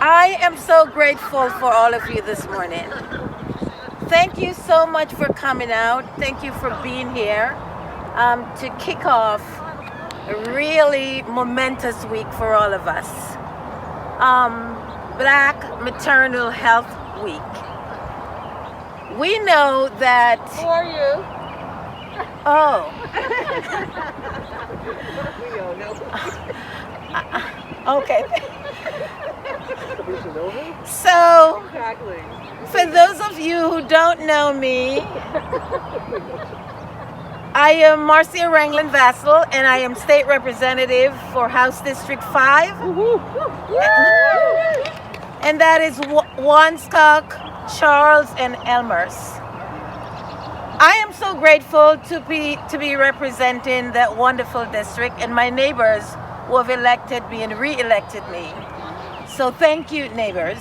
I am so grateful for all of you this morning. Thank you so much for coming out. Thank you for being here to kick off a really momentous week for all of us. Black Maternal Health Week. We know that. Who are you? Oh. We all know. Okay. We should know him? So, Exactly. for those of you who don't know me, I am Marcia Ranglin Vassal, and I am state representative for House District 5. And that is Wanscock, Charles, and Elmhurst. I am so grateful to be representing that wonderful district and my neighbors who have elected me and re-elected me. So thank you, neighbors.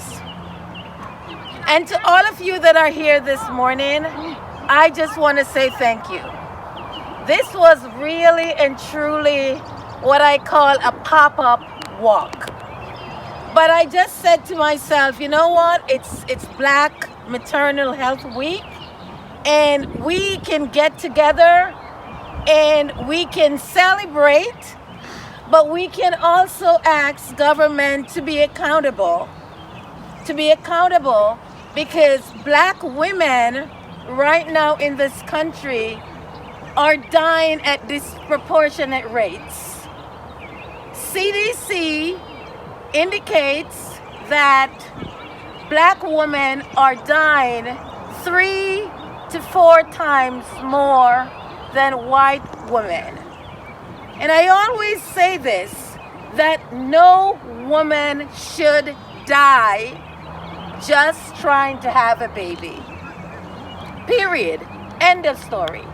And to all of you that are here this morning, I just want to say thank you. This was really and truly what I call a pop-up walk. But I just said to myself, you know what? It's Black Maternal Health Week, and we can get together and we can celebrate, but we can also ask government to be accountable. To be accountable because Black women right now in this country are dying at disproportionate rates. CDC indicates that Black women are dying 3 to 4 times more than white women. And I always say this, that no woman should die just trying to have a baby. Period. End of story.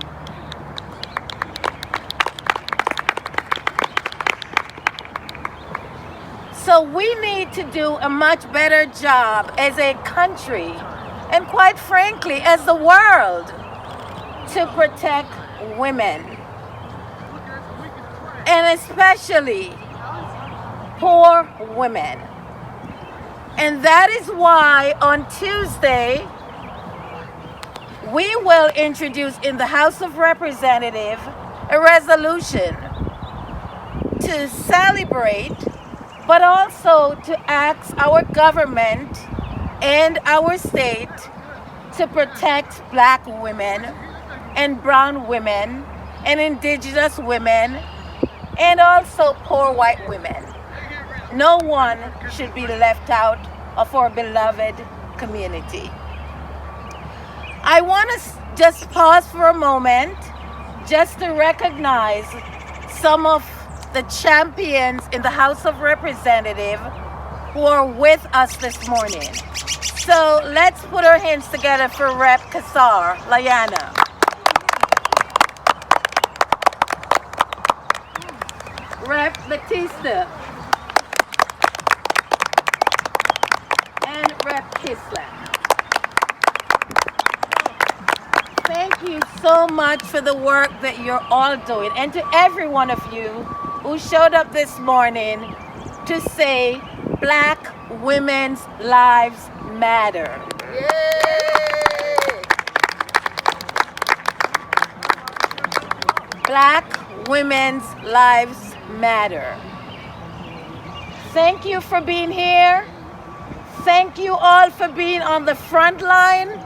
So we need to do a much better job as a country, and quite frankly, as the world, to protect women. And especially poor women. And that is why on Tuesday, we will introduce in the House of Representatives a resolution to celebrate, but also to ask our government and our state to protect Black women and brown women and indigenous women and also poor white women. No one should be left out of our beloved community. I want to just pause for a moment just to recognize some of the champions in the House of Representatives who are with us this morning. So let's put our hands together for Rep. Kassar, Layana. Rep. Batista. And Rep. Kisler. Thank you so much for the work that you're all doing. And to every one of you who showed up this morning to say Black women's lives matter. Yay! Black women's lives matter. Thank you for being here. Thank you all for being on the front line.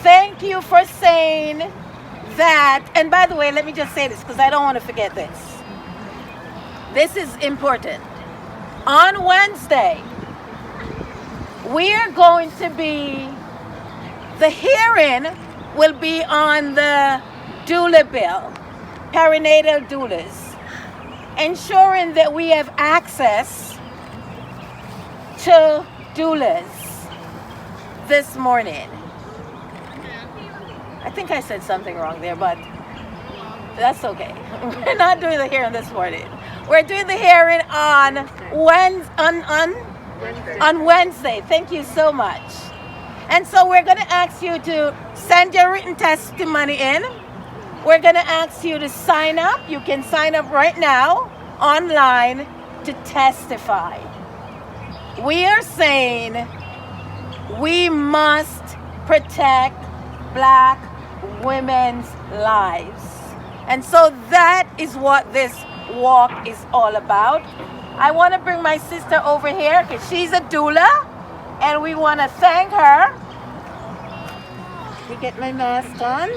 Thank you for saying that, and by the way, let me just say this because I don't want to forget this. This is important. On Wednesday, we are going to be, the hearing will be on the doula bill, perinatal doulas, ensuring that we have access to doulas this morning. I think I said something wrong there, but that's okay. We're not doing the hearing this morning. We're doing the hearing on Wednesday. Thank you so much. And so we're going to ask you to send your written testimony in. We're going to ask you to sign up. You can sign up right now online to testify. we are saying we must protect Black women's lives. And so that is what this walk is all about. I want to bring my sister over here because she's a doula, and we want to thank her. Let me get my mask on.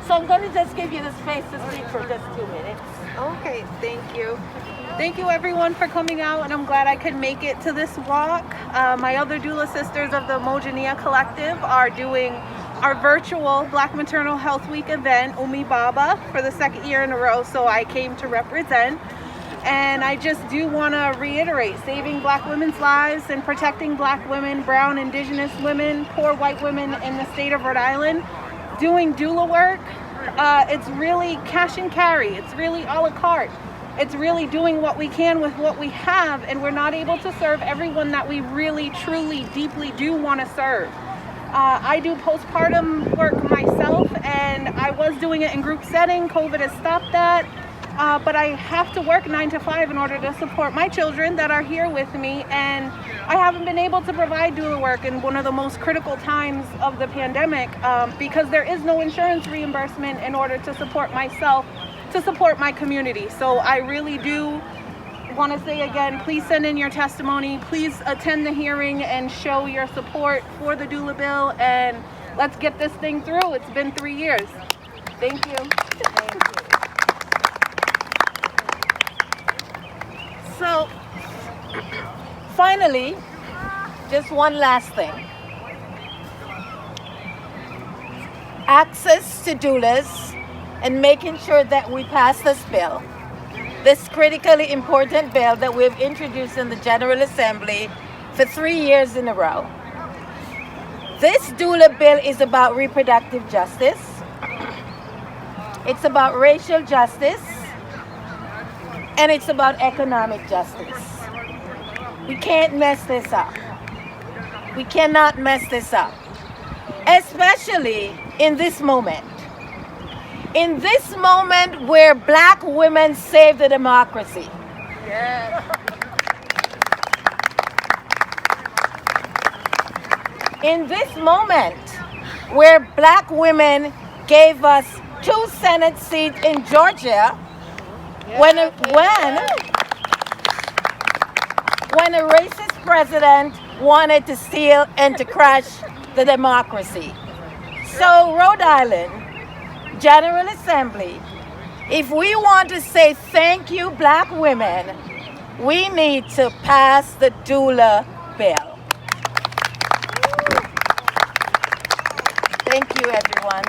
So I'm going to just give you the space to speak for just 2 minutes. Okay, thank you. Thank you everyone for coming out, and I'm glad I could make it to this walk. My other doula sisters of the Mojinia Collective are doing our virtual Black Maternal Health Week event, Umi Baba, for the second year in a row, so I came to represent. And I just do want to reiterate, saving Black women's lives and protecting Black women, brown, indigenous women, poor white women in the state of Rhode Island. Doing doula work, it's really cash and carry. It's really a la carte. It's really doing what we can with what we have, and we're not able to serve everyone that we really, truly, deeply do want to serve. I do postpartum work myself, and I was doing it in group setting. COVID has stopped that. But I have to work 9 to 5 in order to support my children that are here with me, and I haven't been able to provide doula work in one of the most critical times of the pandemic because there is no insurance reimbursement in order to support myself, to support my community. So I really do want to say again, please send in your testimony, please attend the hearing and show your support for the doula bill, and let's get this thing through. It's been 3 years. Thank you. Thank you. So, finally, just one last thing. Access to doulas and making sure that we pass this bill, this critically important bill that we've introduced in the General Assembly for 3 years in a row. This doula bill is about reproductive justice. It's about racial justice. And it's about economic justice. We can't mess this up. We cannot mess this up. Especially in this moment. In this moment where Black women save the democracy. Yes. In this moment where Black women gave us 2 Senate seats in Georgia, when a racist president wanted to steal and to crush the democracy. So Rhode Island, General Assembly, if we want to say thank you, Black women, we need to pass the doula bill. Thank you, everyone.